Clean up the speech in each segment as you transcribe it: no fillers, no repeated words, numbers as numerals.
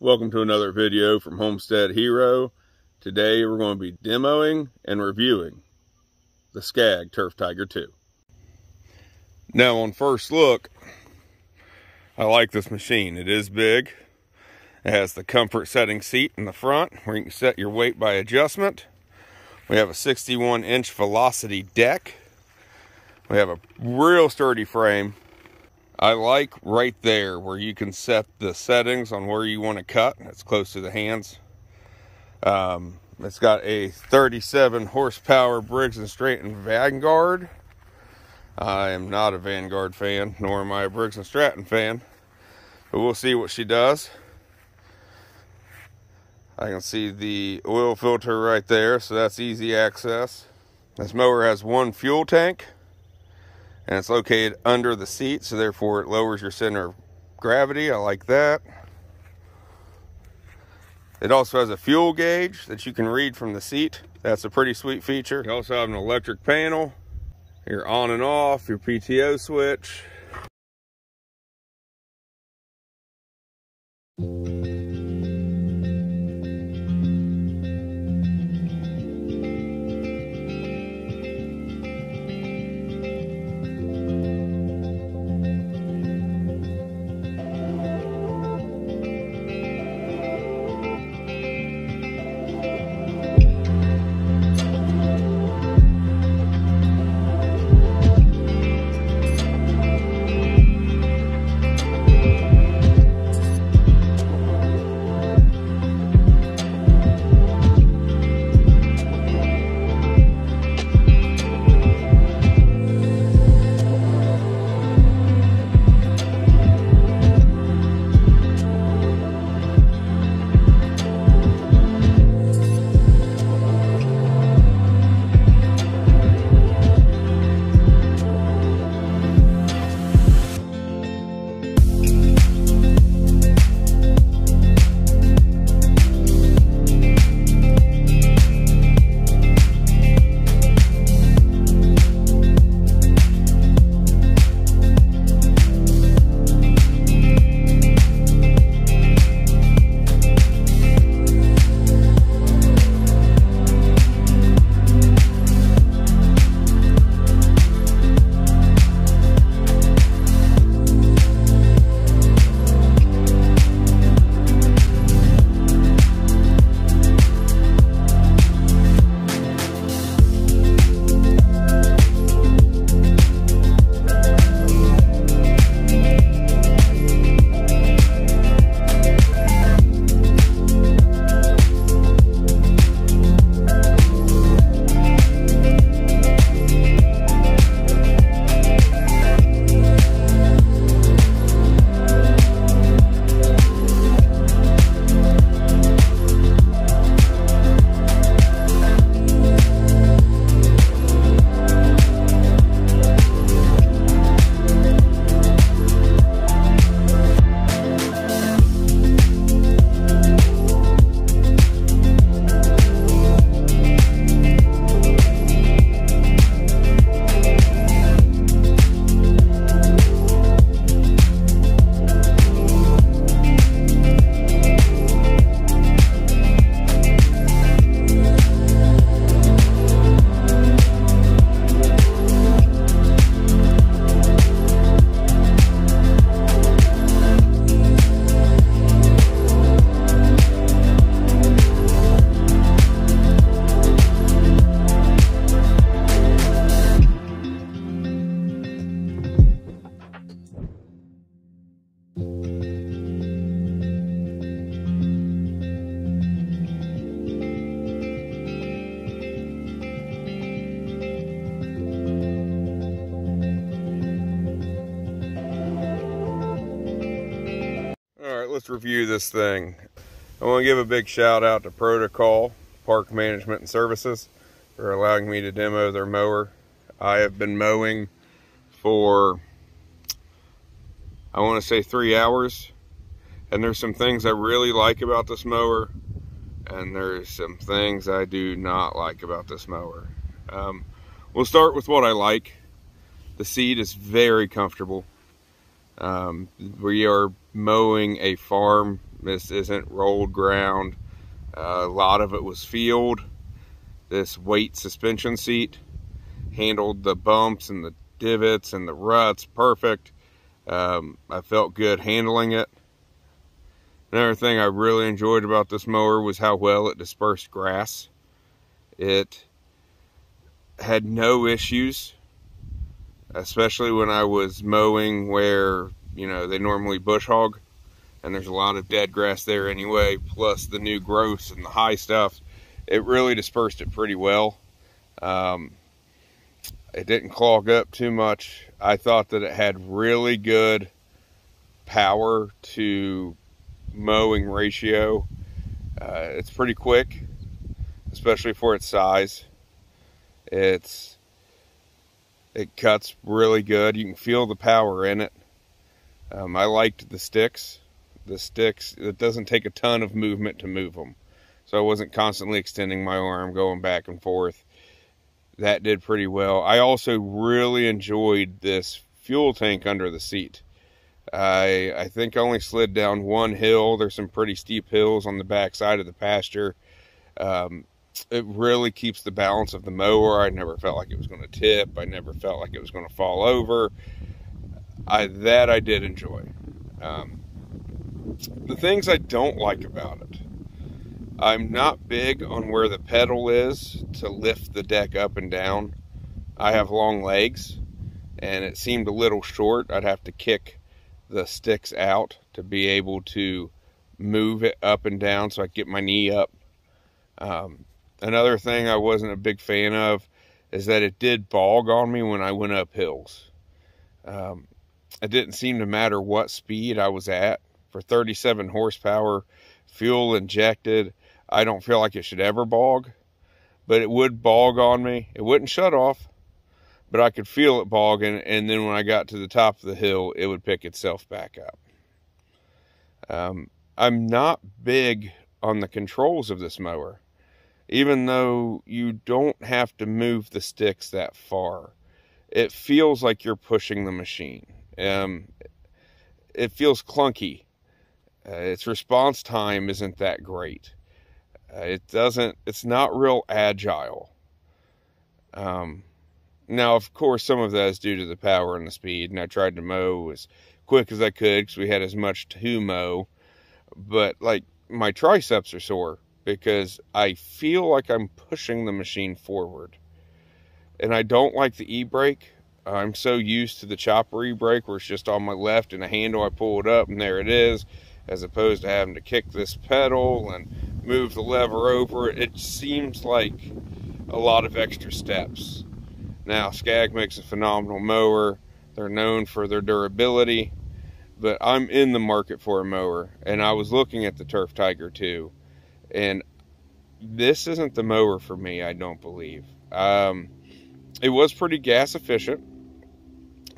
Welcome to another video from Homestead Hero. Today we're going to be demoing and reviewing the Scag Turf Tiger 2. Now on first look, I like this machine. It is big. It has the comfort setting seat in the front where you can set your weight by adjustment. We have a 61-inch velocity deck. We have a real sturdy frame. I like right there where you can set the settings on where you want to cut. It's close to the hands. It's got a 37 horsepower Briggs & Stratton Vanguard. I am not a Vanguard fan, nor am I a Briggs & Stratton fan, but we'll see what she does. I can see the oil filter right there, so that's easy access. This mower has one fuel tank, and it's located under the seat, so therefore it lowers your center of gravity. I like that. It also has a fuel gauge that you can read from the seat. That's a pretty sweet feature. You also have an electric panel, your on and off, your PTO switch. Let's review this thing. I want to give a big shout out to Protocol Park Management and Services for allowing me to demo their mower. I have been mowing for, I want to say 3 hours, and there's some things I really like about this mower, and there's some things I do not like about this mower. We'll start with what I like. The seat is very comfortable. We are mowing a farm This isn't rolled ground. A lot of it was field. This weight suspension seat handled the bumps and the divots and the ruts perfect. I felt good handling it. Another thing I really enjoyed about this mower was how well it dispersed grass. It had no issues, especially when I was mowing where, you know, they normally bush hog, and there's a lot of dead grass there anyway, plus the new growths and the high stuff. It really dispersed it pretty well. It didn't clog up too much. I thought that it had really good power to mowing ratio. It's pretty quick, especially for its size. It cuts really good. You can feel the power in it. I liked the sticks. It doesn't take a ton of movement to move them. So I wasn't constantly extending my arm, going back and forth. That did pretty well. I also really enjoyed this fuel tank under the seat. I think I only slid down one hill. There's some pretty steep hills on the back side of the pasture. It really keeps the balance of the mower. I never felt like it was going to tip. I never felt like it was going to fall over. I did enjoy. The things I don't like about it: I'm not big on where the pedal is to lift the deck up and down. I have long legs, and it seemed a little short. I'd have to kick the sticks out to be able to move it up and down so I could get my knee up. Another thing I wasn't a big fan of is that it did bog on me when I went up hills. It didn't seem to matter what speed I was at. For 37 horsepower, fuel injected, I don't feel like it should ever bog, but it would bog on me. It wouldn't shut off, but I could feel it bogging, and then when I got to the top of the hill, it would pick itself back up. I'm not big on the controls of this mower, even though you don't have to move the sticks that far. It feels like you're pushing the machine. It feels clunky. Its response time isn't that great. It's not real agile. Now, of course, some of that is due to the power and the speed, and I tried to mow as quick as I could because we had as much to mow. But, like, my triceps are sore because I feel like I'm pushing the machine forward. And I don't like the e-brake. I'm so used to the chopper e-brake where it's just on my left and a handle, I pull it up and there it is, as opposed to having to kick this pedal and move the lever over. It seems like a lot of extra steps. Now, Scag makes a phenomenal mower. They're known for their durability, but I'm in the market for a mower, and I was looking at the Turf Tiger 2, and this isn't the mower for me, I don't believe. It was pretty gas efficient.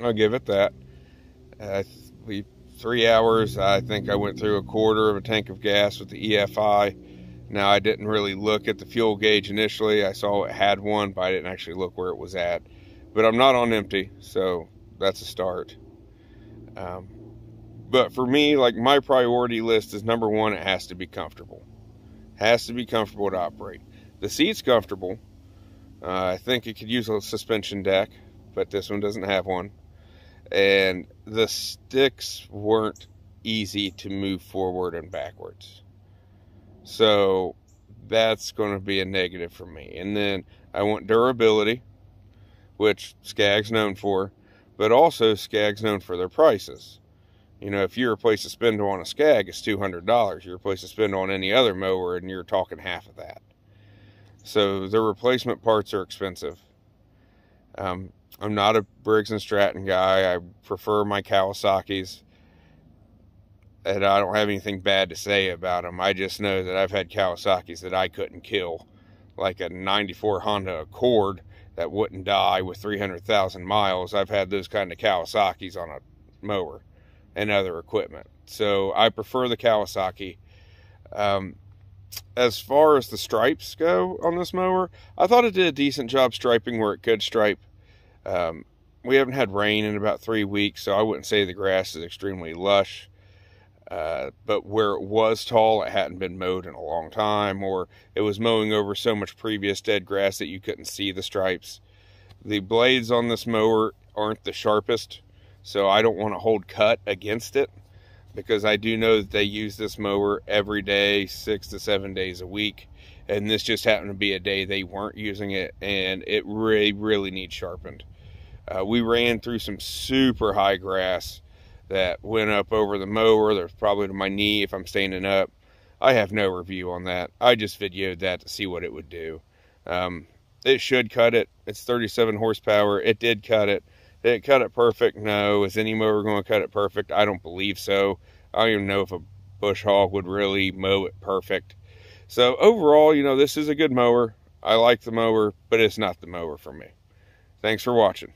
I'll give it that. 3 hours, I think I went through a quarter of a tank of gas with the EFI. Now, I didn't really look at the fuel gauge initially. I saw it had one, but I didn't actually look where it was at. But I'm not on empty, so that's a start. But for me, like, my priority list is number one, it has to be comfortable. Has to be comfortable to operate. The seat's comfortable. I think it could use a suspension deck, but this one doesn't have one. And the sticks weren't easy to move forward and backwards. So that's going to be a negative for me. And then I want durability, which Scag's known for, but also Scag's known for their prices. You know, if you replace a spindle on a Scag, it's $200. You replace a spindle on any other mower, and you're talking half of that. So the replacement parts are expensive. I'm not a Briggs & Stratton guy. I prefer my Kawasaki's, and I don't have anything bad to say about them. I just know that I've had Kawasaki's that I couldn't kill, like a 94 Honda Accord that wouldn't die with 300,000 miles. I've had those kind of Kawasaki's on a mower and other equipment. So I prefer the Kawasaki. As far as the stripes go on this mower, I thought it did a decent job striping where it could stripe. We haven't had rain in about 3 weeks, so I wouldn't say the grass is extremely lush. But where it was tall, it hadn't been mowed in a long time, or it was mowing over so much previous dead grass that you couldn't see the stripes. The blades on this mower aren't the sharpest, so I don't want to hold cut against it, because I do know that they use this mower every day, 6 to 7 days a week, and this just happened to be a day they weren't using it, and it really needs sharpened. We ran through some super high grass that went up over the mower. There's probably to my knee if I'm standing up. I have no review on that. I just videoed that to see what it would do. It should cut it. It's 37 horsepower. It did cut it. Did it cut it perfect? No. Is any mower going to cut it perfect? I don't believe so. I don't even know if a bush hog would really mow it perfect. So overall, you know, this is a good mower. I like the mower, but it's not the mower for me. Thanks for watching.